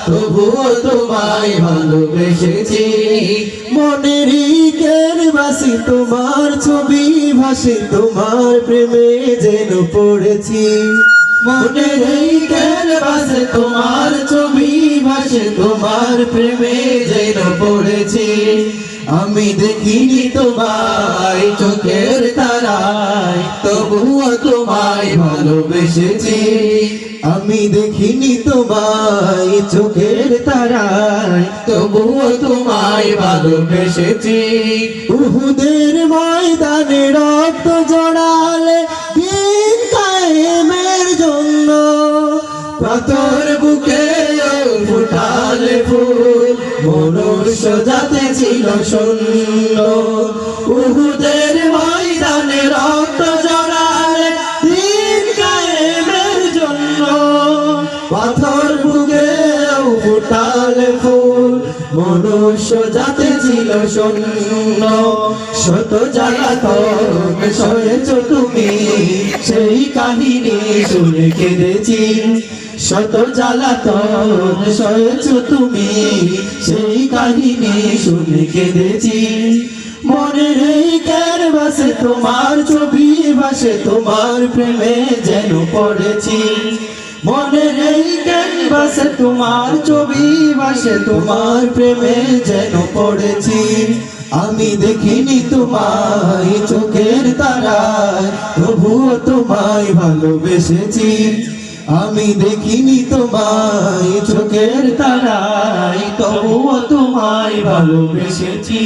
তবুও তোমায় ভালোবেসেছি। মনের ক্যানভাসে তোমার ছবি ভাসে, তোমার প্রেমে যেন পড়েছি। মনের ক্যানভাসে তোমার ছবি ভাসে, তোমার প্রেমে যেন পড়েছি। আমি দেখিনি তোমায় চোখের তারায়, তবুও তোমায় ভালোবেসেছি। আমি দেখিনি তোমায় চোখের তারায়, তবুও তোমায় ভালোবেসেছি। উহুদের ময়দানে রক্ত জড়ালে দিন কায়েমের জন্য, পাথর বুকে ফুটালে ফুল, মনুষ্য জাতি ছিল শূন্য। উহুদের ময়দানে রক্ত জড়ালে দিন কায়েমের জন্য, পাথর বুকে ফুটালে ফুল, মনুষ্য জাতি ছিল শূন্য। শত জ্বালাতন সয়েছ তুমি, সেই কাহিনী শুনে কেঁদেছি। শত জ্বালাতন সয়েছ তুমি, সেই কাহিনী শুনে কেঁদেছি। মনের ক্যানভাসে তোমার ছবি ভাসে, তোমার প্রেমে যেন পড়েছি। মনের ক্যানভাসে তোমার ছবি ভাসে, তোমার প্রেমে যেন পড়েছি। আমি দেখিনি তোমায় চোখের তারায়, তবুও তোমায় ভালোবেসেছি। আমি দেখিনি তোমায় চোখের তারায়, তবুও তোমায় ভালোবেসেছি।